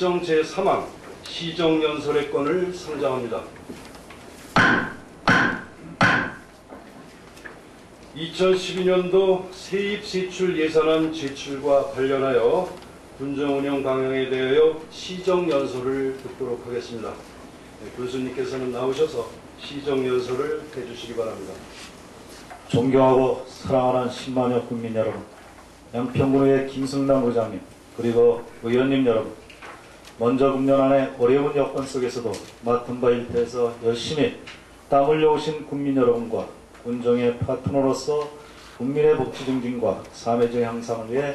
결정 제3항 시정연설의 건을 상정합니다. 2012년도 세입세출 예산안 제출과 관련하여 군정운영 방향에 대하여 시정연설을 듣도록 하겠습니다. 교수님께서는 나오셔서 시정연설을 해주시기 바랍니다. 존경하고 사랑하는 10만여 국민 여러분, 양평군의 김승남 의장님, 그리고 의원님 여러분, 먼저 금년안의 어려운 여건 속에서도 맡은 바 일터에서 열심히 땀 흘려오신 국민 여러분과 군정의 파트너로서 국민의 복지 증진과 삶의 향상을 위해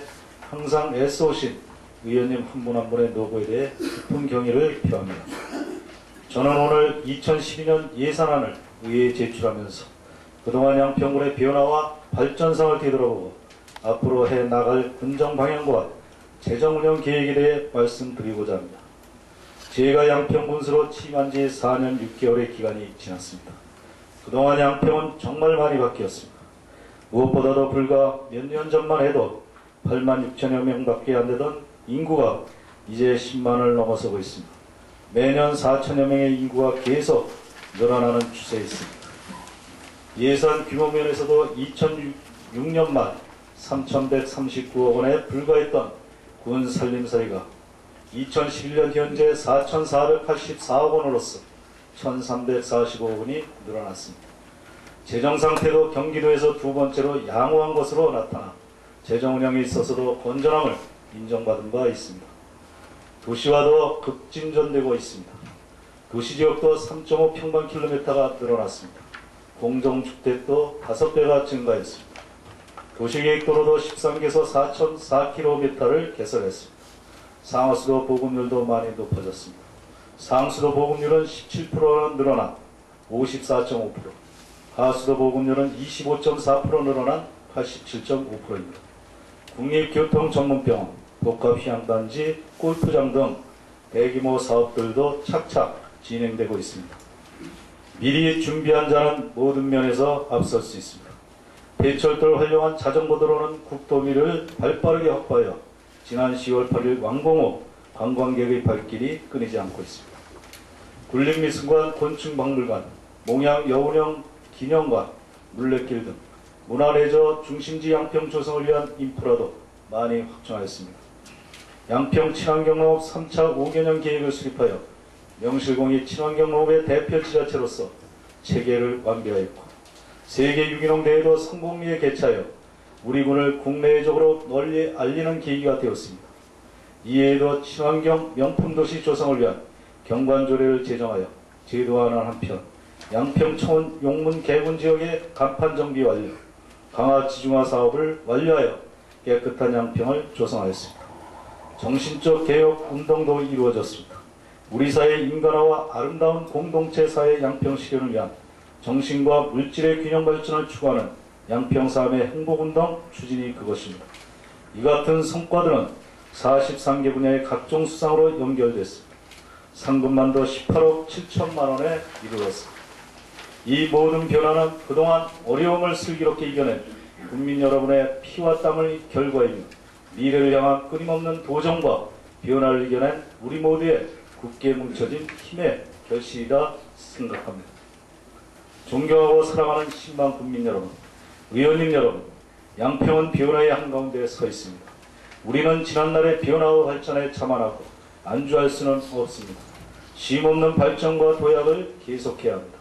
항상 애써오신 의원님 한 분 한 분의 노고에 대해 깊은 경의를 표합니다. 저는 오늘 2012년 예산안을 의회에 제출하면서 그동안 양평군의 변화와 발전상을 뒤돌아보고 앞으로 해나갈 군정 방향과 재정운영 계획에 대해 말씀드리고자 합니다. 제가 양평군수로 취임한 지 4년 6개월의 기간이 지났습니다. 그동안 양평은 정말 많이 바뀌었습니다. 무엇보다도 불과 몇 년 전만 해도 8만 6천여 명밖에 안 되던 인구가 이제 10만을 넘어서고 있습니다. 매년 4천여 명의 인구가 계속 늘어나는 추세에 있습니다. 예산 규모 면에서도 2006년 말 3,139억 원에 불과했던 군 살림살이가 2011년 현재 4,484억 원으로서 1,345억 원이 늘어났습니다. 재정 상태도 경기도에서 두 번째로 양호한 것으로 나타나 재정 운영에 있어서도 건전함을 인정받은 바 있습니다. 도시화도 급진전되고 있습니다. 도시지역도 3.5평방킬로미터가 늘어났습니다. 공정주택도 5배가 증가했습니다. 도시계획도로도 13개소 4,004km를 개설했습니다. 상하수도 보급률도 많이 높아졌습니다. 상수도 보급률은 17% 늘어난 54.5%, 하수도 보급률은 25.4% 늘어난 87.5%입니다. 국립교통전문병원, 복합휴양단지, 골프장 등 대규모 사업들도 착착 진행되고 있습니다. 미리 준비한 자는 모든 면에서 앞설 수 있습니다. 대철도를 활용한 자전거도로는 국도미를 발빠르게 확보하여 지난 10월 8일 완공 후 관광객의 발길이 끊이지 않고 있습니다. 굴림미술관, 곤충박물관, 몽양 여운형 기념관, 물레길 등 문화레저 중심지 양평 조성을 위한 인프라도 많이 확충하였습니다. 양평 친환경농업 3차 5개년 계획을 수립하여 명실공히 친환경농업의 대표 지자체로서 체계를 완비하였고 세계 유기농 대회도 성공리에 개최하여 우리 군을 국내적으로 널리 알리는 계기가 되었습니다. 이외에도 친환경 명품도시 조성을 위한 경관조례를 제정하여 제도화하는 한편 양평청원 용문 개군 지역의 간판 정비 완료, 강화 지중화 사업을 완료하여 깨끗한 양평을 조성하였습니다. 정신적 개혁 운동도 이루어졌습니다. 우리 사회 인간화와 아름다운 공동체 사회 양평 실현을 위한 정신과 물질의 균형 발전을 추구하는 양평3의 행복운동 추진이 그것입니다. 이 같은 성과들은 43개 분야의 각종 수상으로 연결됐습니다. 상금만도 18억 7천만 원에 이르렀습니다. 이 모든 변화는 그동안 어려움을 슬기롭게 이겨낸 국민 여러분의 피와 땀의 결과이며 미래를 향한 끊임없는 도전과 변화를 이겨낸 우리 모두의 굳게 뭉쳐진 힘의 결실이라 생각합니다. 존경하고 사랑하는 10만 국민 여러분, 의원님 여러분, 양평은 변화의 한가운데에 서 있습니다. 우리는 지난날의 변화와 발전에 자만하고 안주할 수는 없습니다. 쉼없는 발전과 도약을 계속해야 합니다.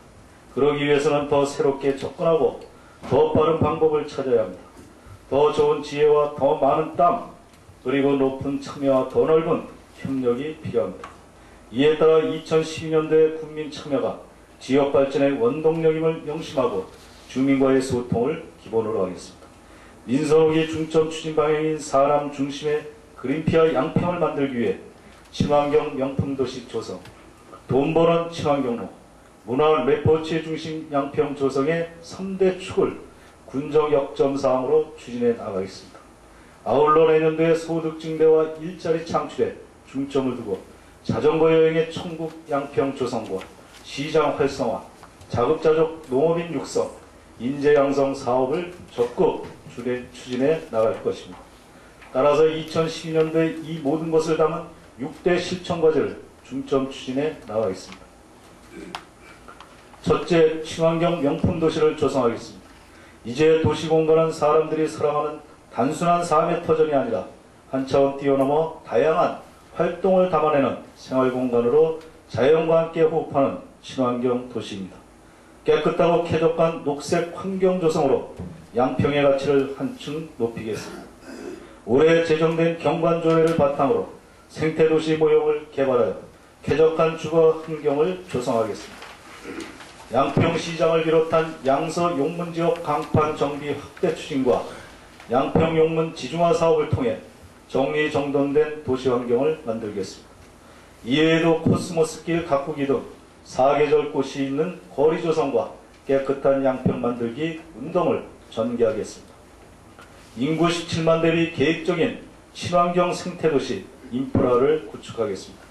그러기 위해서는 더 새롭게 접근하고 더 빠른 방법을 찾아야 합니다. 더 좋은 지혜와 더 많은 땀, 그리고 높은 참여와 더 넓은 협력이 필요합니다. 이에 따라 2012년도의 국민 참여가 지역 발전의 원동력임을 명심하고 주민과의 소통을 기본으로 하겠습니다. 민선호기 중점 추진 방향인 사람 중심의 그린피아 양평을 만들기 위해 친환경 명품도시 조성, 돈 버는 친환경로, 문화 레포츠 중심 양평 조성의 3대 축을 군정 역점사항으로 추진해 나가겠습니다. 아울러 내년도에 소득 증대와 일자리 창출에 중점을 두고 자전거 여행의 천국 양평 조성과 시장 활성화, 자급자족 농업인 육성, 인재 양성 사업을 적극 추진해 나갈 것입니다. 따라서 2012년도에 이 모든 것을 담은 6대 실천과제를 중점 추진해 나가겠습니다. 첫째, 친환경 명품 도시를 조성하겠습니다. 이제 도시공간은 사람들이 사랑하는 단순한 삶의 터전이 아니라 한 차원 뛰어넘어 다양한 활동을 담아내는 생활공간으로 자연과 함께 호흡하는 친환경 도시입니다. 깨끗하고 쾌적한 녹색 환경 조성으로 양평의 가치를 한층 높이겠습니다. 올해 제정된 경관조례를 바탕으로 생태도시 모형을 개발하여 쾌적한 주거 환경을 조성하겠습니다. 양평시장을 비롯한 양서 용문지역 강판 정비 확대 추진과 양평 용문 지중화 사업을 통해 정리정돈된 도시 환경을 만들겠습니다. 이외에도 코스모스길 가꾸기 등 사계절 꽃이 있는 거리 조성과 깨끗한 양평 만들기 운동을 전개하겠습니다. 인구 17만 대비 계획적인 친환경 생태도시 인프라를 구축하겠습니다.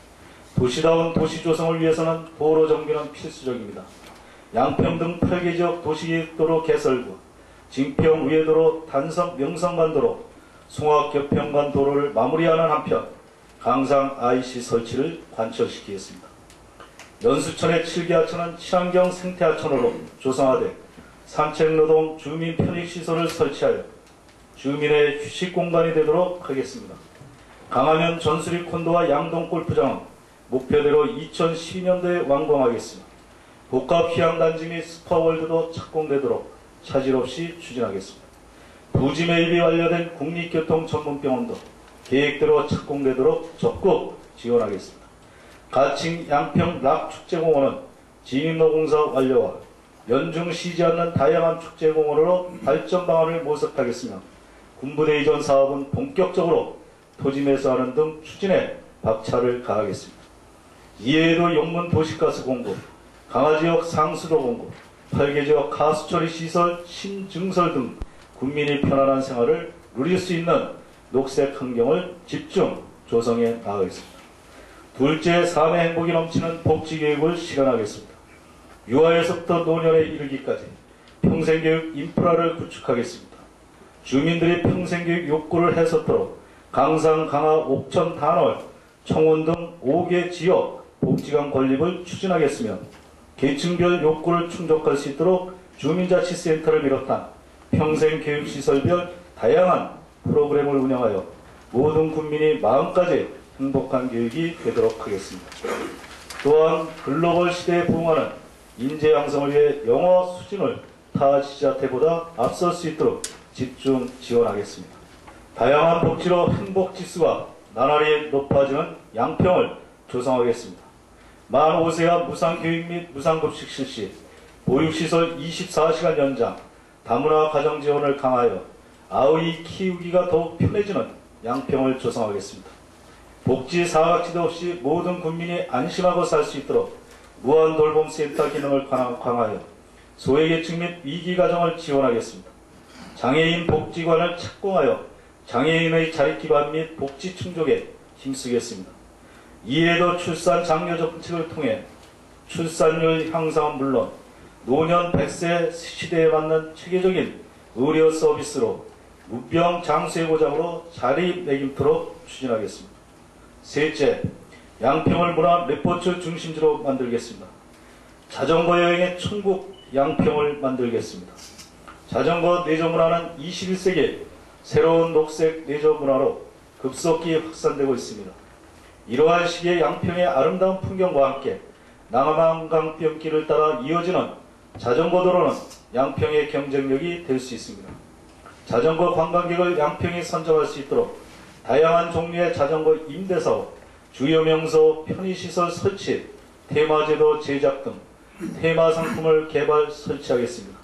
도시다운 도시 조성을 위해서는 도로 정비는 필수적입니다. 양평 등 8개 지역 도시도로 개설구, 진평 우회도로, 단성 명성간도로, 송악겹평간 도로를 마무리하는 한편 강상 IC 설치를 관철시키겠습니다. 연수천의 7개 하천은 친환경 생태하천으로 조성하되 산책로동 주민 편익시설을 설치하여 주민의 휴식공간이 되도록 하겠습니다. 강화면 전수리 콘도와 양동 골프장은 목표대로 2012년도에 완공하겠습니다. 복합 휴양단지 및 스파월드도 착공되도록 차질 없이 추진하겠습니다. 부지 매입이 완료된 국립교통 전문병원도 계획대로 착공되도록 적극 지원하겠습니다. 가칭 양평 락축제공원은 진입로 공사 완료와 연중 쉬지 않는 다양한 축제공원으로 발전 방안을 모색하겠으며 군부대 이전 사업은 본격적으로 토지 매수하는 등 추진에 박차를 가하겠습니다. 이외에도 용문 도시가스 공급, 강화지역 상수도 공급, 8개 지역 가수처리 시설 신증설 등 국민이 편안한 생활을 누릴 수 있는 녹색 환경을 집중 조성해 나가겠습니다. 둘째, 삶의 행복이 넘치는 복지교육을 실현하겠습니다. 유아에서부터 노년에 이르기까지 평생교육 인프라를 구축하겠습니다. 주민들이 평생교육 욕구를 해소토록 강상, 강화, 옥천, 단월, 청원 등 5개 지역 복지관 건립을 추진하겠으며 계층별 욕구를 충족할 수 있도록 주민자치센터를 비롯한 평생교육시설별 다양한 프로그램을 운영하여 모든 국민이 마음까지 행복한 교육이 되도록 하겠습니다. 또한 글로벌 시대에 부응하는 인재 양성을 위해 영어 수준을 타 지자체보다 앞설 수 있도록 집중 지원하겠습니다. 다양한 복지로 행복지수가 나날이 높아지는 양평을 조성하겠습니다. 만 5세와 무상교육 및 무상급식 실시, 보육시설 24시간 연장, 다문화 가정지원을 강화하여 아이 키우기가 더욱 편해지는 양평을 조성하겠습니다. 복지 사각지대 없이 모든 국민이 안심하고 살 수 있도록 무한돌봄센터 기능을 강화하여 소외계층 및 위기가정을 지원하겠습니다. 장애인 복지관을 착공하여 장애인의 자립기반 및 복지 충족에 힘쓰겠습니다. 이에도 출산 장려 정책을 통해 출산율 향상은 물론 노년 100세 시대에 맞는 체계적인 의료 서비스로 무병 장수의 보장으로 자리매김토록 추진하겠습니다. 셋째, 양평을 문화 레포츠 중심지로 만들겠습니다. 자전거 여행의 천국 양평을 만들겠습니다. 자전거 레저 문화는 21세기 새로운 녹색 레저 문화로 급속히 확산되고 있습니다. 이러한 시기에 양평의 아름다운 풍경과 함께 남한강변길을 따라 이어지는 자전거 도로는 양평의 경쟁력이 될 수 있습니다. 자전거 관광객을 양평에 선정할 수 있도록 다양한 종류의 자전거 임대사업, 주요 명소 편의시설 설치, 테마제도 제작 등 테마 상품을 개발 설치하겠습니다.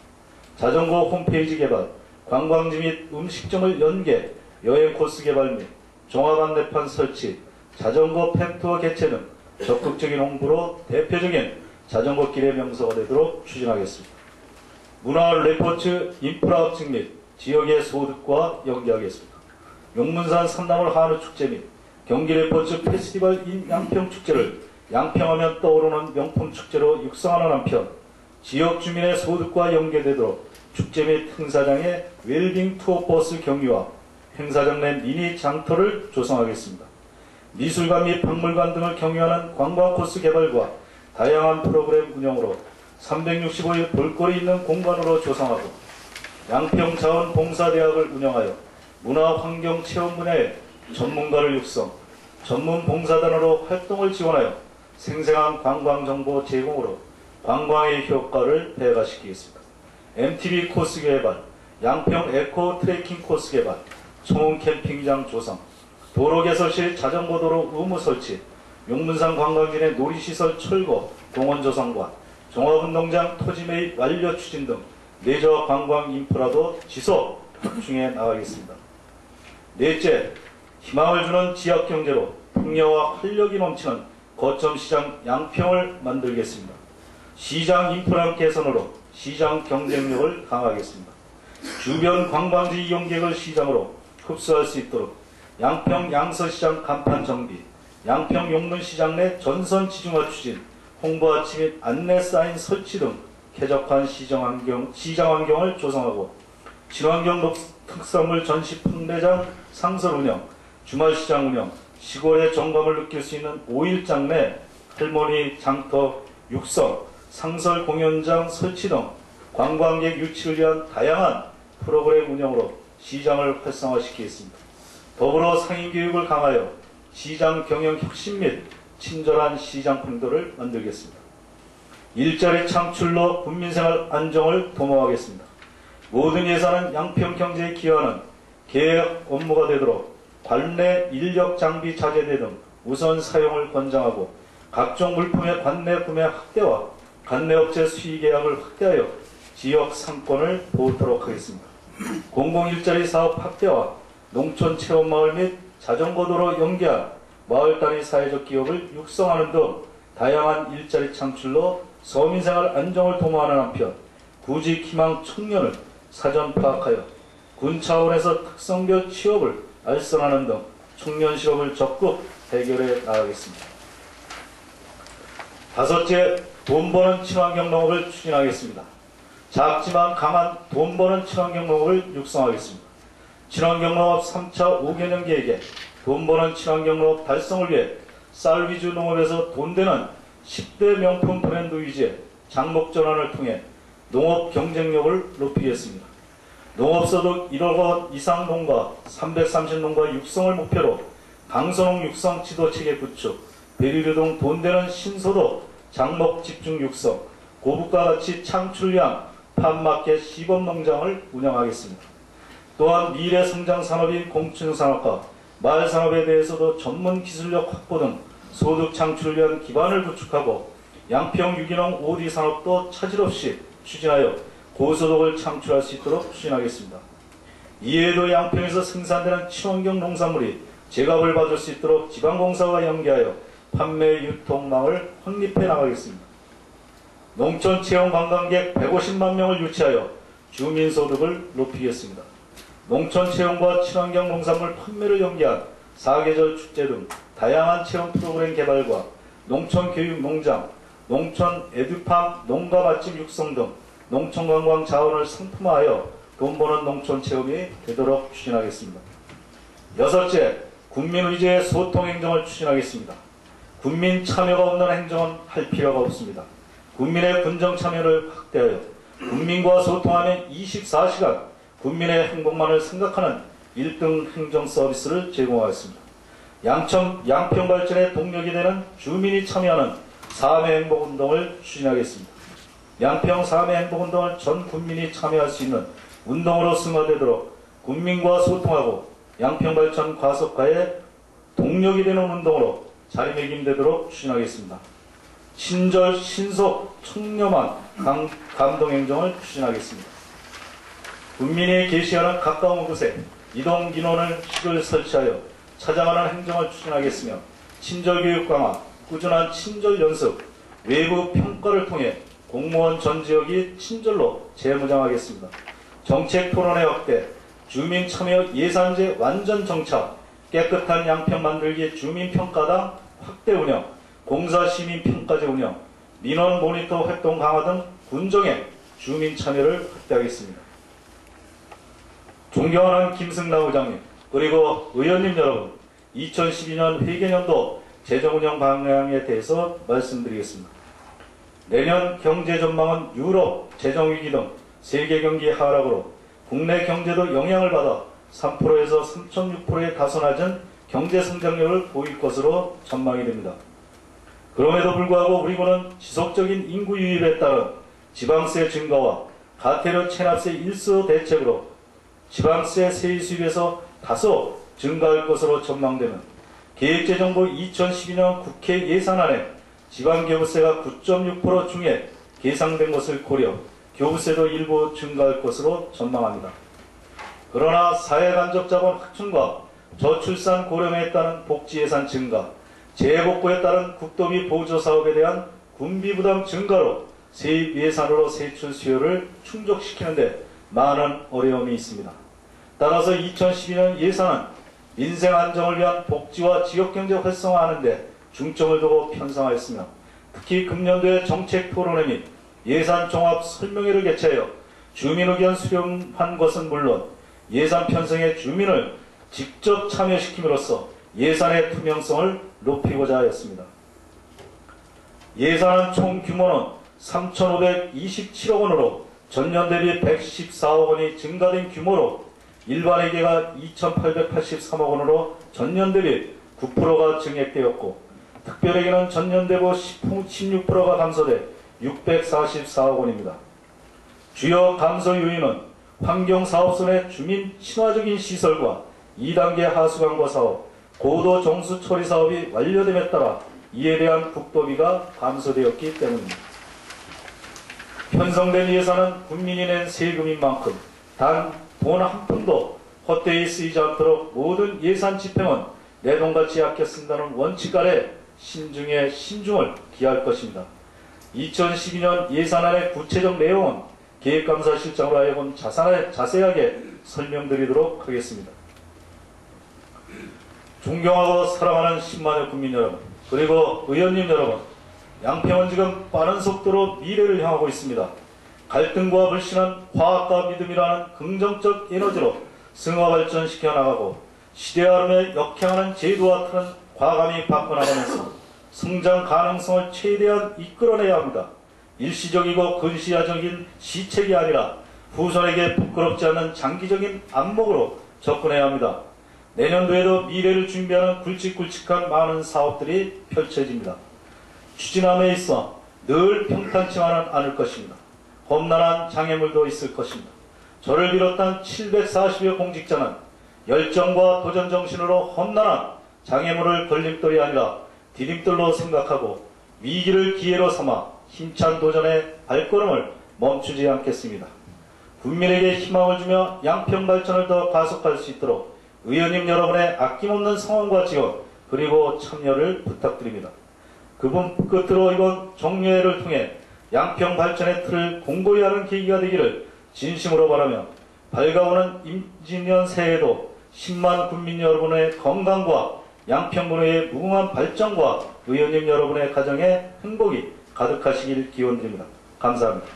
자전거 홈페이지 개발, 관광지 및 음식점을 연계, 여행 코스 개발 및 종합 안내판 설치, 자전거 팬투어 개최 등 적극적인 홍보로 대표적인 자전거길의 명소가 되도록 추진하겠습니다. 문화 레포츠 인프라 업층 및 지역의 소득과 연계하겠습니다. 용문산 삼나물 한우축제 및 경기 레포츠 페스티벌 인 양평축제를 양평하면 떠오르는 명품축제로 육성하는 한편 지역 주민의 소득과 연계되도록 축제 및 행사장의 웰빙 투어버스 경유와 행사장 내 미니 장터를 조성하겠습니다. 미술관 및 박물관 등을 경유하는 관광 코스 개발과 다양한 프로그램 운영으로 365일 볼거리 있는 공간으로 조성하고 양평자원봉사대학을 운영하여 문화환경체험 분야의 전문가를 육성, 전문 봉사단으로 활동을 지원하여 생생한 관광정보 제공으로 관광의 효과를 배가시키겠습니다. MTB 코스 개발, 양평 에코 트레킹 코스 개발, 청운 캠핑장 조성, 도로 개설 시 자전거도로 의무 설치, 용문산 관광진의 놀이시설 철거, 공원 조성과 종합운동장 토지 매입 완료 추진 등 레저 관광 인프라도 지속 확충해 나가겠습니다. 넷째, 희망을 주는 지역경제로 풍요와 활력이 넘치는 거점시장 양평을 만들겠습니다. 시장 인프라 개선으로 시장 경쟁력을 강화하겠습니다. 주변 관광지 이용객을 시장으로 흡수할 수 있도록 양평 양서시장 간판 정비, 양평 용문시장 내 전선 지중화 추진, 홍보 아침 및 안내 사인 설치 등 쾌적한 시장 환경을 조성하고 친환경 특산물 전시 판매장 상설 운영, 주말시장 운영, 시골의 정감을 느낄 수 있는 5일장 내 할머니 장터 육성, 상설 공연장 설치 등 관광객 유치를 위한 다양한 프로그램 운영으로 시장을 활성화시키겠습니다. 더불어 상인교육을 강하여 시장 경영 혁신 및 친절한 시장 풍토를 만들겠습니다. 일자리 창출로 국민생활 안정을 도모하겠습니다. 모든 예산은 양평 경제에 기여하는 계획 업무가 되도록 관내 인력 장비 자재대 등 우선 사용을 권장하고 각종 물품의 관내 구매 확대와 관내업체 수의 계약을 확대하여 지역 상권을 보호토록 하겠습니다. 공공일자리 사업 확대와 농촌 체험마을 및 자전거도로 연계한 마을 단위 사회적 기업을 육성하는 등 다양한 일자리 창출로 서민생활 안정을 도모하는 한편 구직 희망 청년을 사전 파악하여 군 차원에서 특성별 취업을 알선하는 등 청년 실업을 적극 해결해 나가겠습니다. 다섯째, 돈 버는 친환경 농업을 추진하겠습니다. 작지만 강한 돈 버는 친환경 농업을 육성하겠습니다. 친환경 농업 3차 5개년 계획에 돈 버는 친환경 농업 달성을 위해 쌀 위주 농업에서 돈 되는 10대 명품 브랜드 위주의 장목 전환을 통해 농업 경쟁력을 높이겠습니다. 농업소득 1억 원 이상 농가 330농가 육성을 목표로 강선홍 육성 지도체계 구축, 베리류 등 돈 되는 신소득 장목 집중 육성, 고부가 가치 창출량 팜마켓 시범농장을 운영하겠습니다. 또한 미래 성장 산업인 공춘산업과 마을산업에 대해서도 전문 기술력 확보 등 소득 창출을 위한 기반을 구축하고 양평 유기농 OD 산업도 차질 없이 추진하여 고소득을 창출할 수 있도록 추진하겠습니다. 이외에도 양평에서 생산되는 친환경 농산물이 제값을 받을 수 있도록 지방공사와 연계하여 판매 유통망을 확립해 나가겠습니다. 농촌 체험 관광객 150만 명을 유치하여 주민소득을 높이겠습니다. 농촌 체험과 친환경 농산물 판매를 연계한 사계절 축제 등 다양한 체험 프로그램 개발과 농촌 교육 농장, 농촌 에듀팜 농가 맛집 육성 등 농촌 관광 자원을 상품화하여 돈 버는 농촌 체험이 되도록 추진하겠습니다. 여섯째, 국민 의제의 소통 행정을 추진하겠습니다. 국민 참여가 없는 행정은 할 필요가 없습니다. 국민의 군정 참여를 확대하여 국민과 소통하는 24시간 국민의 행복만을 생각하는 1등 행정 서비스를 제공하겠습니다. 양평 발전의 동력이 되는 주민이 참여하는 3회 행복운동을 추진하겠습니다. 양평 3회 행복운동을 전 국민이 참여할 수 있는 운동으로 승화되도록 국민과 소통하고 양평 발전 가속화의 동력이 되는 운동으로 자리매김되도록 추진하겠습니다. 친절, 신속, 청렴한 감동행정을 추진하겠습니다. 국민이 계시하는 가까운 곳에 이동민원을 식을 설치하여 찾아가는 행정을 추진하겠으며 친절교육 강화, 꾸준한 친절 연습, 외부 평가를 통해 공무원 전 지역이 친절로 재무장하겠습니다. 정책 토론회 확대, 주민 참여 예산제 완전 정착, 깨끗한 양평 만들기 주민평가당 확대 운영, 공사 시민평가제 운영, 민원 모니터 활동 강화 등 군정의 주민 참여를 확대하겠습니다. 존경하는 김승남 의장님, 그리고 의원님 여러분, 2012년 회계년도 재정운영 방향에 대해서 말씀드리겠습니다. 내년 경제 전망은 유럽 재정위기 등 세계 경기 하락으로 국내 경제도 영향을 받아 3%에서 3.6%의 다소 낮은 경제 성장률을 보일 것으로 전망이 됩니다. 그럼에도 불구하고 우리군은 지속적인 인구 유입에 따른 지방세 증가와 가태료 체납세 일수 대책으로 지방세 세의 수입에서 다소 증가할 것으로 전망되는 계획재정부 2012년 국회 예산안에 지방교부세가 9.6% 중에 계상된 것을 고려 교부세도 일부 증가할 것으로 전망합니다. 그러나 사회간접자본 확충과 저출산 고령에 따른 복지예산 증가, 재복구에 따른 국도비 보조사업에 대한 군비부담 증가로 세입 예산으로 세출 수요를 충족시키는 데 많은 어려움이 있습니다. 따라서 2012년 예산은 민생 안정을 위한 복지와 지역경제 활성화하는 데 중점을 두고 편성하였으며 특히 금년도에 정책 토론회 및 예산 종합 설명회를 개최하여 주민 의견 수렴한 것은 물론 예산 편성에 주민을 직접 참여시킴으로써 예산의 투명성을 높이고자 하였습니다. 예산안 총 규모는 3,527억 원으로 전년 대비 114억 원이 증가된 규모로 일반회계가 2,883억 원으로 전년 대비 9%가 증액되었고 특별회계는 전년 대비 16%가 감소돼 644억 원입니다. 주요 감소 요인은 환경사업선의 주민 친화적인 시설과 2단계 하수광고 사업, 고도 정수 처리 사업이 완료됨에 따라 이에 대한 국도비가 감소되었기 때문입니다. 편성된 예산은 국민이 낸 세금인 만큼 단 돈 한 푼도 헛되이 쓰이지 않도록 모든 예산 집행은 내 돈같이 아껴 쓴다는 원칙 아래 신중에 신중을 기할 것입니다. 2012년 예산안의 구체적 내용은 계획감사실장으로 하여금 자세하게 설명드리도록 하겠습니다. 존경하고 사랑하는 10만여 국민 여러분, 그리고 의원님 여러분, 양평은 지금 빠른 속도로 미래를 향하고 있습니다. 갈등과 불신은 화학과 믿음이라는 긍정적 에너지로 승화 발전시켜 나가고 시대 흐름에 역행하는 제도와 틀은 과감히 바꿔나가면서 성장 가능성을 최대한 이끌어내야 합니다. 일시적이고 근시야적인 시책이 아니라 후손에게 부끄럽지 않는 장기적인 안목으로 접근해야 합니다. 내년도에도 미래를 준비하는 굵직굵직한 많은 사업들이 펼쳐집니다. 추진함에 있어 늘 평탄치만은 않을 것입니다. 험난한 장애물도 있을 것입니다. 저를 비롯한 740여 공직자는 열정과 도전정신으로 험난한 장애물을 걸림돌이 아니라 디딤돌로 생각하고 위기를 기회로 삼아 힘찬 도전의 발걸음을 멈추지 않겠습니다. 국민에게 희망을 주며 양평 발전을 더 가속할 수 있도록 의원님 여러분의 아낌없는 성원과 지원 그리고 참여를 부탁드립니다. 그분 끝으로 이번 종료회를 통해 양평 발전의 틀을 공고히 하는 계기가 되기를 진심으로 바라며 밝아오는 임진년 새해에도 10만 국민 여러분의 건강과 양평군의 무궁한 발전과 의원님 여러분의 가정에 행복이 가득하시길 기원드립니다. 감사합니다.